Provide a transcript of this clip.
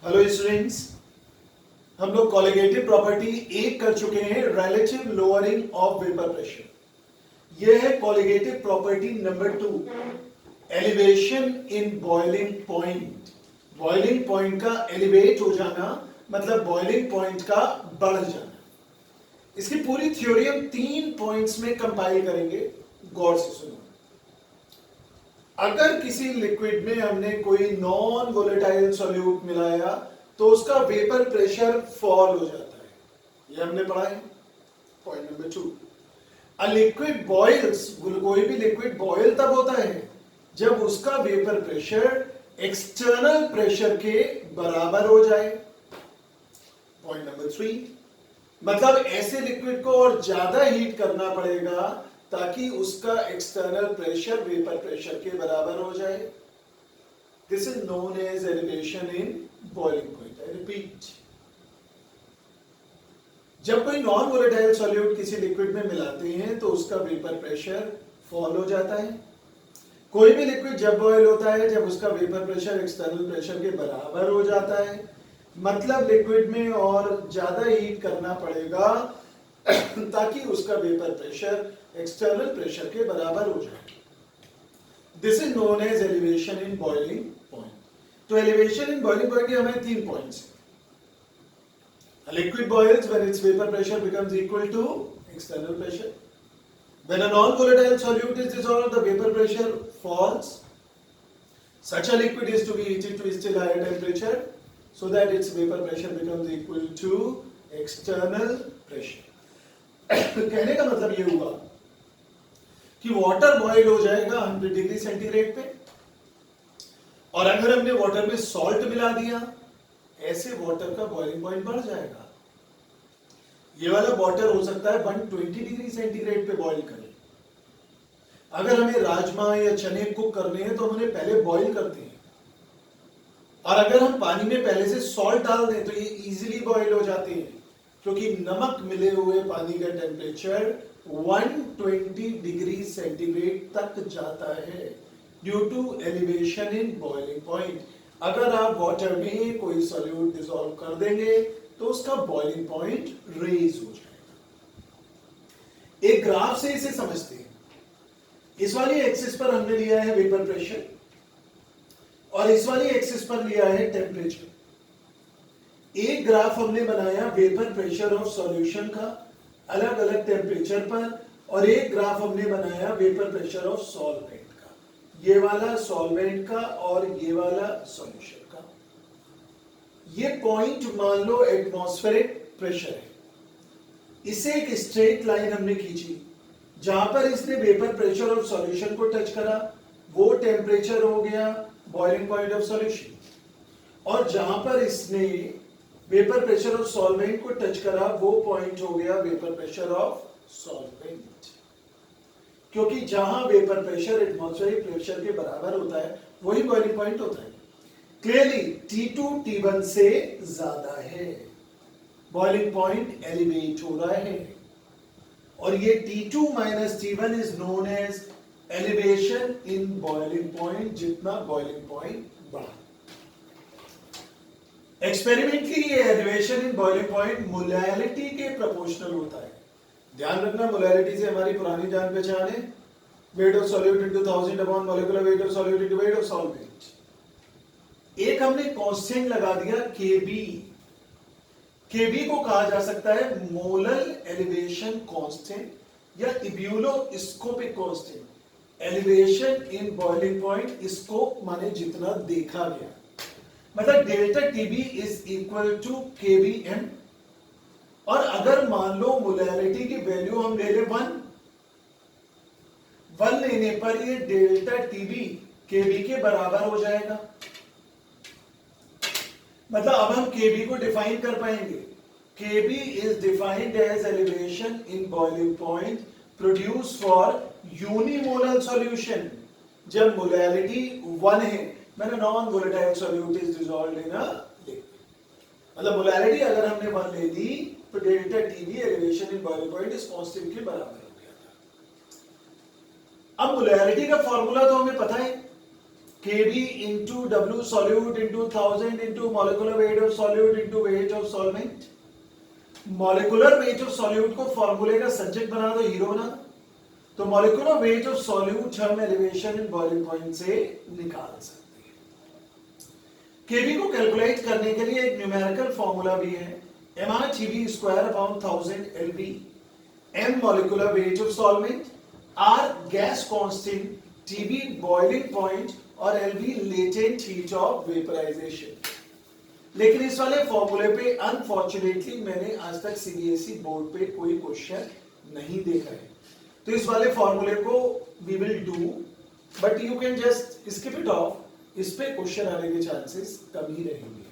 Hello students, हम लोग colligative property एक कर चुके हैं, relative lowering of vapour pressure. यह है colligative property number 2, elevation in boiling point. Boiling point का एलिवेट हो जाना मतलब बॉइलिंग पॉइंट का बढ़ जाना। इसकी पूरी थ्योरी हम 3 पॉइंट्स में कंपाइल करेंगे, गौर से सुनो। अगर किसी लिक्विड में हमने कोई नॉन वोलेटाइल सॉल्यूट मिलाया तो उसका वेपर प्रेशर फॉल हो जाता है, ये हमने पढ़ा है point number 2। A liquid boils, कोई भी लिक्विड बॉयल तब होता है जब उसका वेपर प्रेशर एक्सटर्नल प्रेशर के बराबर हो जाए। पॉइंट नंबर 3, मतलब ऐसे लिक्विड को और ज्यादा हीट करना पड़ेगा ताकि उसका एक्सटर्नल प्रेशर वेपर प्रेशर के बराबर हो जाए। This is known as elevation in boiling point. I repeat, जब कोई नॉन वोलेटाइल सॉल्यूट किसी लिक्विड में मिलाते हैं तो उसका वेपर प्रेशर फॉल हो जाता है। कोई भी लिक्विड जब बॉयल होता है जब उसका वेपर प्रेशर एक्सटर्नल प्रेशर के बराबर हो जाता है, मतलब लिक्विड में और ज्यादा हीट करना पड़ेगा ताकि उसका वेपर प्रेशर एक्सटर्नल प्रेशर के बराबर हो जाए। This is known as elevation in boiling point. तो एलिवेशन इन बॉइलिंग पॉइंट के हमें 3 पॉइंट्स हैं। A liquid boils when its vapor pressure becomes equal to external pressure. When a non-volatile solute is dissolved, the vapor pressure falls. Such a liquid is to be heated to still higher temperature so that its vapor pressure becomes equal to external pressure. कहने का मतलब ये हुआ कि water boil हो जाएगा 100 degree centigrade पे, और अगर हमने वाटर में सॉल्ट मिला दिया ऐसे वाटर का बॉइलिंग पॉइंट बढ़ जाएगा। ये वाला वाटर हो सकता है 120 डिग्री सेंटीग्रेड पे बॉईल करें। अगर हमें राजमा या चने कुक करने हैं तो हम उन्हें पहले बॉईल करते हैं, और अगर हम पानी में पहले से सॉल्ट डाल दें तो ये इजीली बॉईल हो जाते हैं, क्योंकि नमक मिले हुए पानी का टेम्परेचर 120 डिग्री सेंटीग्रेड तक जाता है due to elevation in boiling point. अगर आप वाटर में कोई सॉल्यूट डिसॉल्व कर देंगे तो उसका बॉइलिंग पॉइंट रेज हो जाएगा। एक ग्राफ से इसे समझते हैं। इस वाली एक्सिस पर हमने लिया है वेपर प्रेशर और इस वाली एक्सिस पर लिया है टेम्परेचर। एक ग्राफ हमने बनाया वेपर प्रेशर ऑफ सॉल्यूशन का अलग अलग टेम्परेचर पर, और एक ग्राफ हमने बनाया वेपर प्रेशर ऑफ सॉल्वेंट का, ये वाला सॉल्वेंट का और ये वाला सॉल्यूशन का। ये पॉइंट मान लो एटमॉस्फेरिक प्रेशर है। इसे एक स्ट्रेट लाइन हमने खींची, जहां पर इसने वेपर प्रेशर ऑफ सॉल्यूशन को टच करा वो टेम्परेचर हो गया बॉइलिंग पॉइंट ऑफ सॉल्यूशन, और जहां पर इसने वेपर प्रेशर ऑफ सॉल्वेंट को टच करा वो पॉइंट हो गया वेपर प्रेशर ऑफ सॉल्वेंट। क्योंकि जहां वेपर प्रेशर एटमॉस्फेरिक प्रेशर के बराबर होता है वही बॉइलिंग पॉइंट होता है। क्लियरली T2 T1 से ज्यादा है, बॉइलिंग पॉइंट एलिवेट हो रहा है, और ये T2 minus T1 is known as elevation in boiling point. जितना बॉइलिंग पॉइंट बढ़ा, एक्सपेरिमेंटली ये elevation in boiling point molality के प्रोपोर्शनल होता है। ध्यान रखना, मोलैलिटी से हमारी पुरानी जान पहचान है, weight of solute into 1000 upon molecular weight of solute into wait of solvent. एक हमने कांस्टेंट लगा दिया Kb। Kb को कहा जा सकता है मोलल एलिवेशन कांस्टेंट या ebullioscopic constant. Elevation in boiling point scope माने जितना देखा गया, मतलब delta Tb is equal to Kbm। और अगर मान लो मोलैलिटी की वैल्यू हम ले ले 1 लेने पर ये डेल्टा Tb Kb के बराबर हो जाएगा। मतलब अब हम Kb को डिफाइन कर पाएंगे। Kb is defined as elevation in boiling point produce for unimolar solution जब मोलैलिटी 1 है, मैंने non volatile solute is dissolved in a liquid. मतलब मोलैलिटी अगर हमने 1 ले ली तो delta Tb elevation in boiling point इस कांस्टेंट के बराबर हो गया था। अब मोलैलिटी का फॉर्मूला तो हमें पता है, Kb into W solute into 1000 into molecular weight of solute into weight of solvent. Molecular weight of solute को फॉर्मूले का सब्जेक्ट बना दो, हीरो बना दो, तो मॉलिकुलर वेट ऑफ सॉल्यूट हम एलिवेशन इन बॉइलिंग पॉइंट से निकाल सकते हैं। केबी को कैलकुलेट करने के लिए एक न्यूमेरिकल फॉर्मूला भी है, mRTB square upon 1000 LB, m molecular weight of solvent, r gas constant, TB boiling point और LB latent heat of vaporisation. लेकिन इस वाले फॉर्मूले पे अनफॉर्चुनेटली मैंने आज तक सीबीएसई बोर्ड पे कोई क्वेश्चन नहीं देखा है, तो इस वाले फॉर्मूले को we will do, but you can just skip it off, इस पे क्वेश्चन आने के चांसेस कम ही रहेंगे।